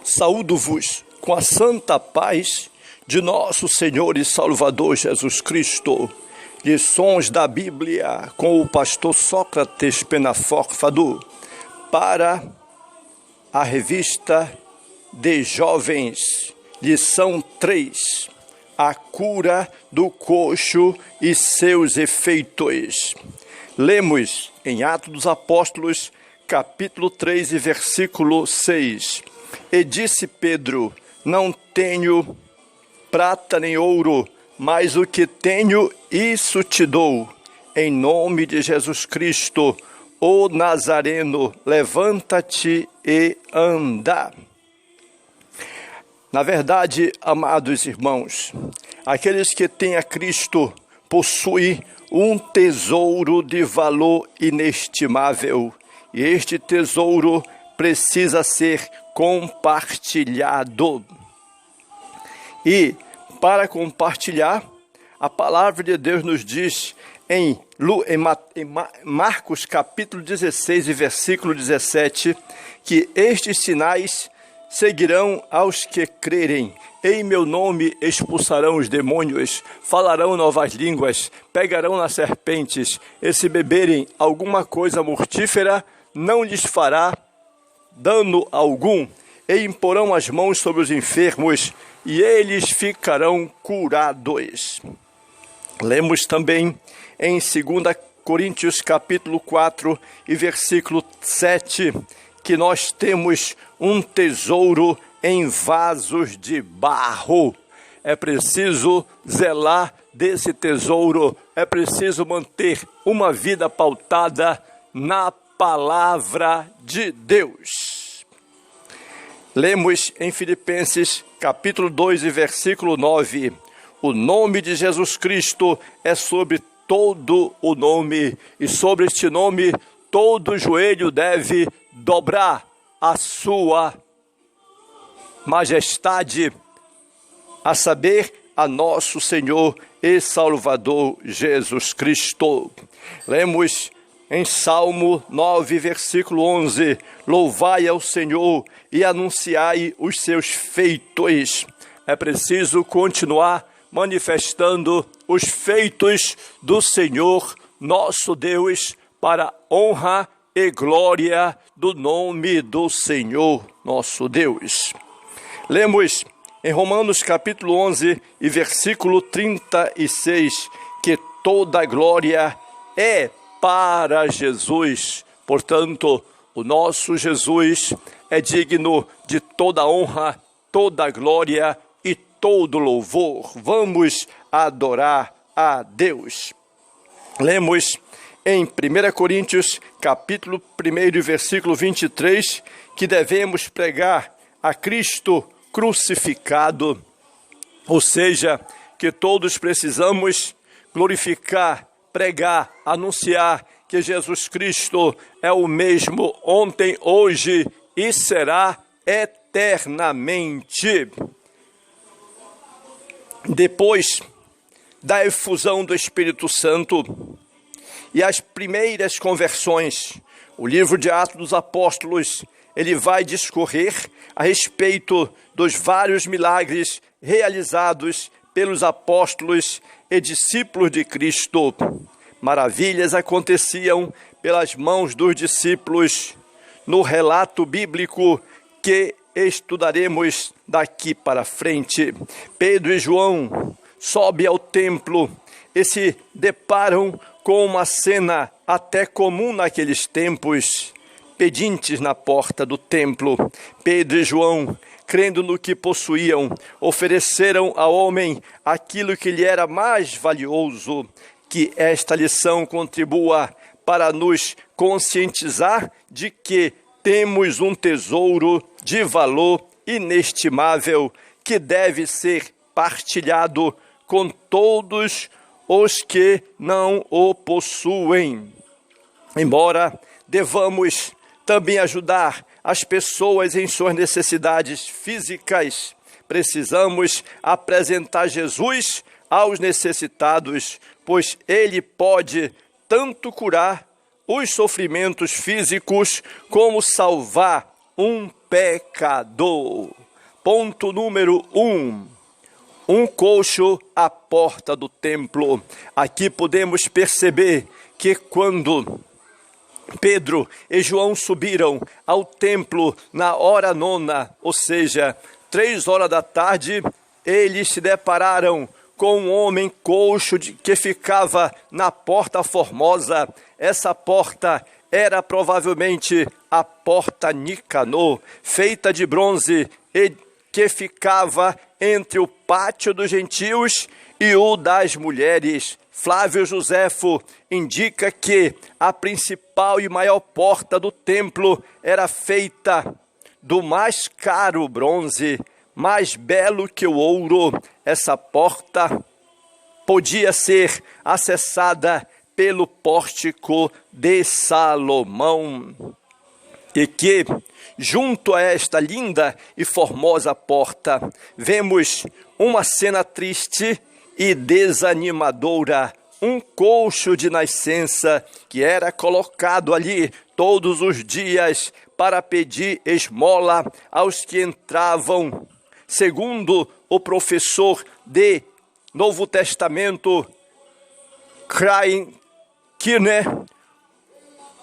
Saúdo-vos com a santa paz de nosso Senhor e Salvador Jesus Cristo. Lições da Bíblia com o pastor Sócrates Penafort-Fadul para a revista de jovens. Lição 3. A cura do coxo e seus efeitos. Lemos em Atos dos Apóstolos, capítulo 3 e versículo 6. E disse Pedro: não tenho prata nem ouro, mas o que tenho, isso te dou. Em nome de Jesus Cristo, o Nazareno, levanta-te e anda. Na verdade, amados irmãos, aqueles que têm a Cristo possuem um tesouro de valor inestimável. E este tesouro precisa ser compartilhado. E para compartilhar, a palavra de Deus nos diz em Marcos capítulo 16 e versículo 17, que estes sinais seguirão aos que crerem. Em meu nome expulsarão os demônios, falarão novas línguas, pegarão nas serpentes, e se beberem alguma coisa mortífera, não lhes fará dano algum, e imporão as mãos sobre os enfermos, e eles ficarão curados. Lemos também em 2 Coríntios capítulo 4 e versículo 7, que nós temos um tesouro em vasos de barro. É preciso zelar desse tesouro, é preciso manter uma vida pautada na palavra de Deus. Lemos em Filipenses capítulo 2 e versículo 9. O nome de Jesus Cristo é sobre todo o nome, e sobre este nome todo joelho deve dobrar a sua majestade, a saber, a nosso Senhor e Salvador Jesus Cristo. Lemos em Salmo 9, versículo 11, louvai ao Senhor e anunciai os seus feitos. É preciso continuar manifestando os feitos do Senhor, nosso Deus, para a honra e glória do nome do Senhor, nosso Deus. Lemos em Romanos capítulo 11 e versículo 36, que toda glória é para Jesus. Portanto, o nosso Jesus é digno de toda honra, toda glória e todo louvor. Vamos adorar a Deus. Lemos em 1 Coríntios, capítulo 1, versículo 23, que devemos pregar a Cristo crucificado, ou seja, que todos precisamos glorificar, pregar, anunciar que Jesus Cristo é o mesmo ontem, hoje e será eternamente. Depois da efusão do Espírito Santo e as primeiras conversões, o livro de Atos dos Apóstolos, ele vai discorrer a respeito dos vários milagres realizados pelos apóstolos e discípulos de Cristo. Maravilhas aconteciam pelas mãos dos discípulos no relato bíblico que estudaremos daqui para frente. Pedro e João sobem ao templo e se deparam com uma cena até comum naqueles tempos. Pedintes na porta do templo, Pedro e João, crendo no que possuíam, ofereceram ao homem aquilo que lhe era mais valioso. Que esta lição contribua para nos conscientizar de que temos um tesouro de valor inestimável que deve ser partilhado com todos os que não o possuem. Embora devamos também ajudar as pessoas em suas necessidades físicas, precisamos apresentar Jesus aos necessitados, pois ele pode tanto curar os sofrimentos físicos como salvar um pecador. Ponto número 1. Um coxo à porta do templo. Aqui podemos perceber que quando Pedro e João subiram ao templo na hora nona, ou seja, 3 horas da tarde, eles se depararam com um homem coxo que ficava na porta formosa. Essa porta era provavelmente a porta Nicanor, feita de bronze e que ficava entre o pátio dos gentios e o das mulheres. Flávio Joséfo indica que a principal e maior porta do templo era feita do mais caro bronze, mais belo que o ouro. Essa porta podia ser acessada pelo pórtico de Salomão. E que, junto a esta linda e formosa porta, vemos uma cena triste e desanimadora. Um coxo de nascença que era colocado ali todos os dias para pedir esmola aos que entravam. Segundo o professor de Novo Testamento, Krain Kirner,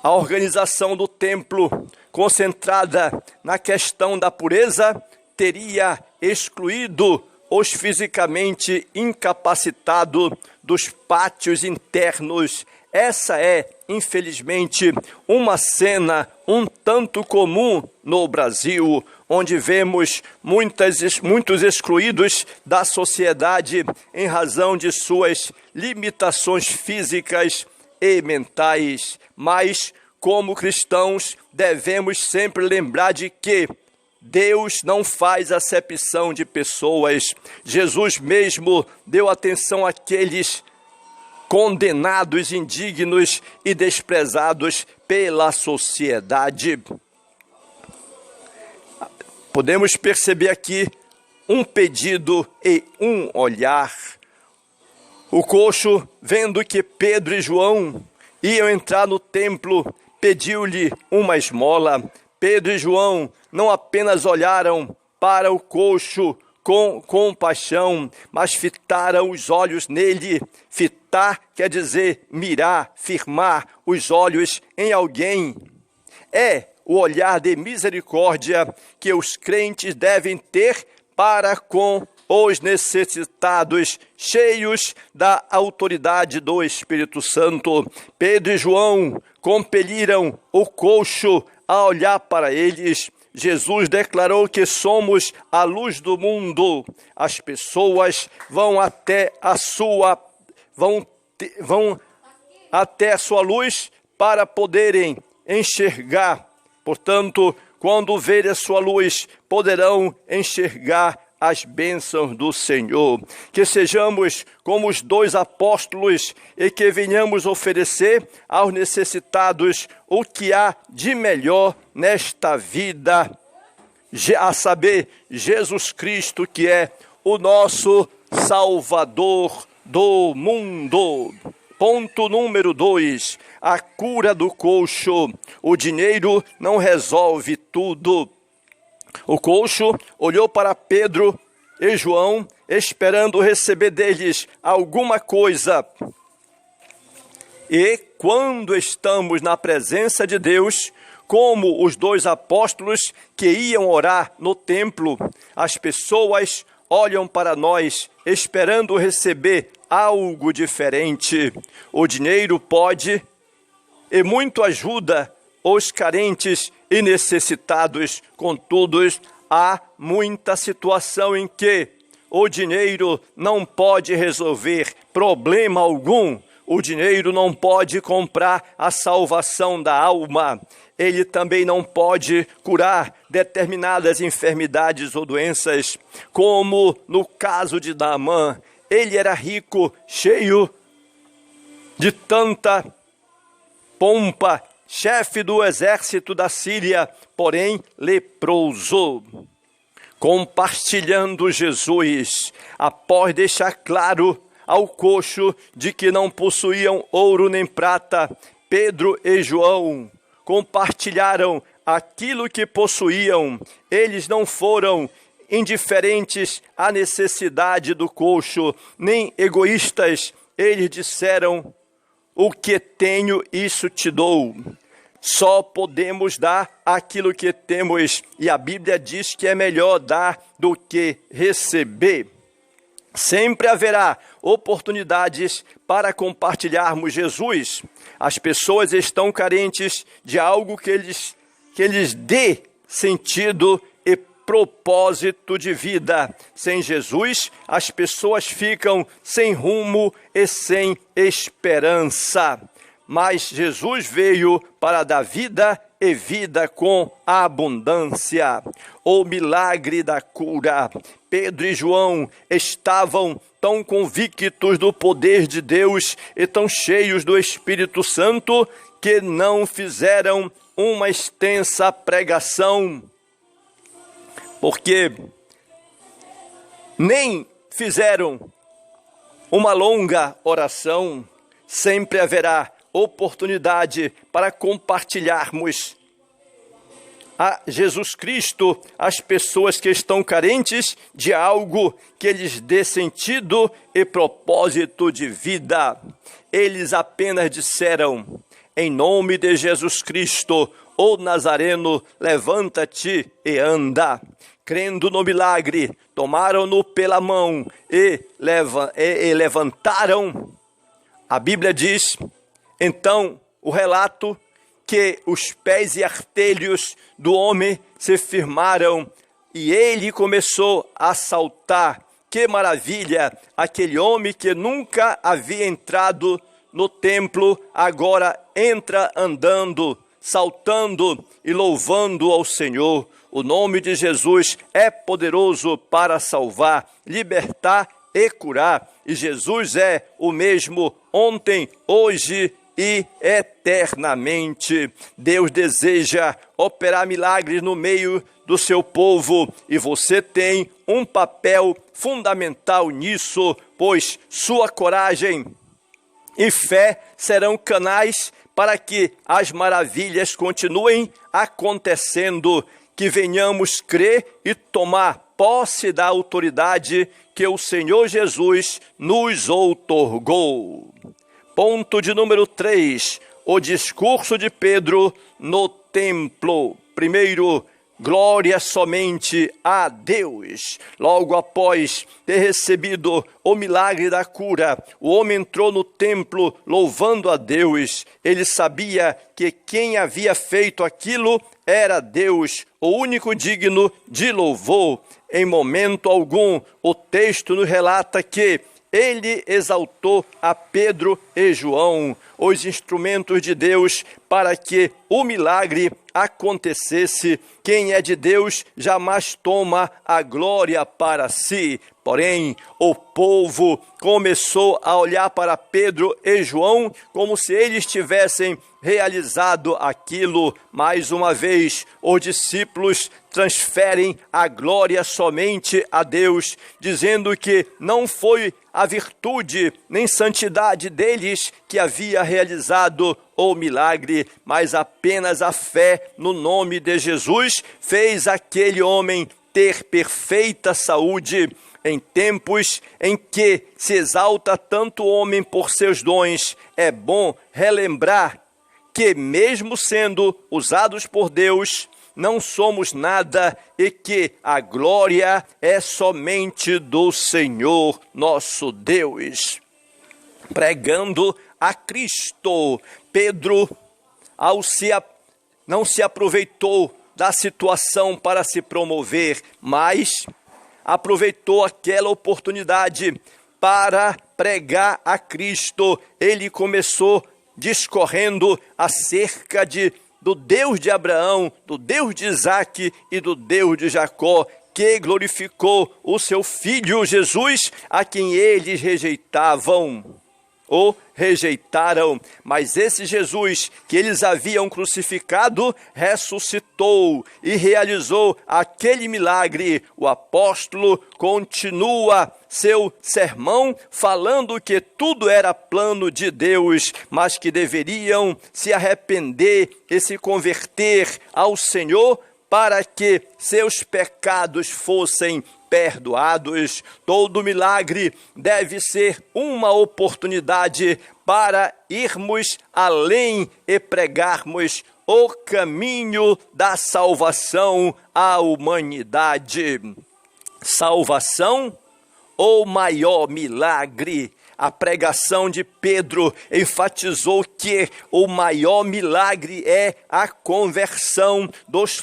a organização do templo, concentrada na questão da pureza, teria excluído os fisicamente incapacitados dos pátios internos. Essa é, infelizmente, uma cena um tanto comum no Brasil, onde vemos muitos excluídos da sociedade em razão de suas limitações físicas e mentais. Mas, como cristãos, devemos sempre lembrar de que Deus não faz acepção de pessoas. Jesus mesmo deu atenção àqueles condenados, indignos e desprezados pela sociedade. Podemos perceber aqui um pedido e um olhar. O coxo, vendo que Pedro e João iam entrar no templo, pediu-lhe uma esmola. Pedro e João não apenas olharam para o coxo com compaixão, mas fitaram os olhos nele. Fitar quer dizer mirar, firmar os olhos em alguém. É o olhar de misericórdia que os crentes devem ter para com os necessitados, cheios da autoridade do Espírito Santo. Pedro e João compeliram o coxo a olhar para eles. Jesus declarou que somos a luz do mundo. As pessoas vão até a sua luz para poderem enxergar. Portanto, quando verem a sua luz, poderão enxergar as bênçãos do Senhor. Que sejamos como os 2 apóstolos e que venhamos oferecer aos necessitados o que há de melhor nesta vida, a saber, Jesus Cristo, que é o nosso Salvador do mundo. Ponto número 2, a cura do coxo. O dinheiro não resolve tudo. O coxo olhou para Pedro e João, esperando receber deles alguma coisa. E quando estamos na presença de Deus, como os 2 apóstolos que iam orar no templo, as pessoas olham para nós esperando receber algo diferente. O dinheiro pode e muito ajuda os carentes e necessitados. Contudo, há muita situação em que o dinheiro não pode resolver problema algum. O dinheiro não pode comprar a salvação da alma. Ele também não pode curar determinadas enfermidades ou doenças, como no caso de Naamã. Ele era rico, cheio de tanta pompa, chefe do exército da Síria, porém leproso. Compartilhando Jesus, após deixar claro ao coxo de que não possuíam ouro nem prata, Pedro e João compartilharam aquilo que possuíam. Eles não foram indiferentes à necessidade do coxo, nem egoístas. Eles disseram: o que tenho, isso te dou. Só podemos dar aquilo que temos, e a Bíblia diz que é melhor dar do que receber. Sempre haverá oportunidades para compartilharmos Jesus. As pessoas estão carentes de algo que lhes dê sentido e propósito de vida. Sem Jesus, as pessoas ficam sem rumo e sem esperança. Mas Jesus veio para dar vida e vida com abundância. O milagre da cura. Pedro e João estavam tão convictos do poder de Deus e tão cheios do Espírito Santo que não fizeram uma extensa pregação, porque nem fizeram uma longa oração. Sempre haverá oportunidade para compartilharmos a Jesus Cristo às pessoas que estão carentes de algo que lhes dê sentido e propósito de vida. Eles apenas disseram: em nome de Jesus Cristo, o Nazareno, levanta-te e anda. Crendo no milagre, tomaram-no pela mão e levantaram. A Bíblia diz, então, o relato, que os pés e artelhos do homem se firmaram e ele começou a saltar. Que maravilha! Aquele homem que nunca havia entrado no templo, agora entra andando, saltando e louvando ao Senhor. O nome de Jesus é poderoso para salvar, libertar e curar. E Jesus é o mesmo ontem, hoje e eternamente. Deus deseja operar milagres no meio do seu povo e você tem um papel fundamental nisso, pois sua coragem e fé serão canais para que as maravilhas continuem acontecendo, que venhamos crer e tomar posse da autoridade que o Senhor Jesus nos outorgou. Ponto de número 3, o discurso de Pedro no templo. Primeiro, glória somente a Deus. Logo após ter recebido o milagre da cura, o homem entrou no templo louvando a Deus. Ele sabia que quem havia feito aquilo era Deus, o único digno de louvor. Em momento algum, o texto nos relata que ele exaltou a Pedro e João, os instrumentos de Deus, para que o milagre acontecesse. Quem é de Deus jamais toma a glória para si. Porém, o povo começou a olhar para Pedro e João como se eles tivessem realizado aquilo. Mais uma vez, os discípulos transferem a glória somente a Deus, dizendo que não foi a virtude nem santidade deles que havia realizado o milagre, mas apenas a fé no nome de Jesus fez aquele homem ter perfeita saúde. Em tempos em que se exalta tanto o homem por seus dons, é bom relembrar que, mesmo sendo usados por Deus, não somos nada e que a glória é somente do Senhor nosso Deus. Pregando a Cristo, Pedro não se aproveitou da situação para se promover, mas aproveitou aquela oportunidade para pregar a Cristo. Ele começou discorrendo acerca do Deus de Abraão, do Deus de Isaque e do Deus de Jacó, que glorificou o seu Filho Jesus, a quem eles rejeitavam. o rejeitaram. Mas esse Jesus que eles haviam crucificado, ressuscitou e realizou aquele milagre. O apóstolo continua seu sermão falando que tudo era plano de Deus, mas que deveriam se arrepender e se converter ao Senhor para que seus pecados fossem perdoados. Todo milagre deve ser uma oportunidade para irmos além e pregarmos o caminho da salvação à humanidade. Salvação ou maior milagre? A pregação de Pedro enfatizou que o maior milagre é a conversão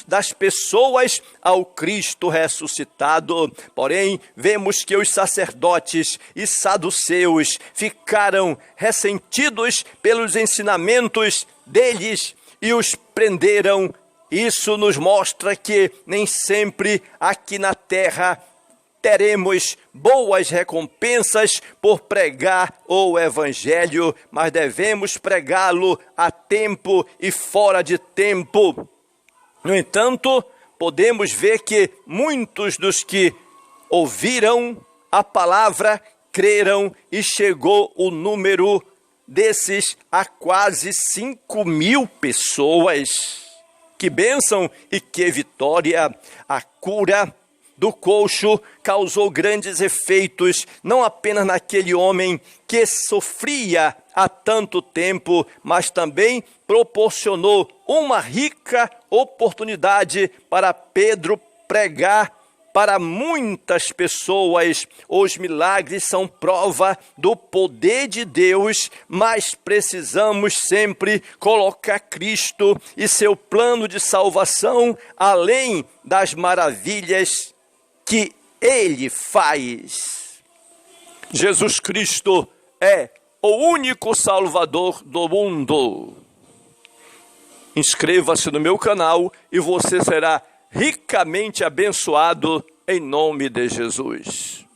das pessoas ao Cristo ressuscitado. Porém, vemos que os sacerdotes e saduceus ficaram ressentidos pelos ensinamentos deles e os prenderam. Isso nos mostra que nem sempre aqui na terra teremos boas recompensas por pregar o Evangelho, mas devemos pregá-lo a tempo e fora de tempo. No entanto, podemos ver que muitos dos que ouviram a palavra creram e chegou o número desses a quase 5.000 pessoas. Que bênção e que vitória! A cura do coxo causou grandes efeitos, não apenas naquele homem que sofria há tanto tempo, mas também proporcionou uma rica oportunidade para Pedro pregar para muitas pessoas. Os milagres são prova do poder de Deus, mas precisamos sempre colocar Cristo e seu plano de salvação além das maravilhas que Ele faz. Jesus Cristo é o único Salvador do mundo. Inscreva-se no meu canal e você será ricamente abençoado em nome de Jesus.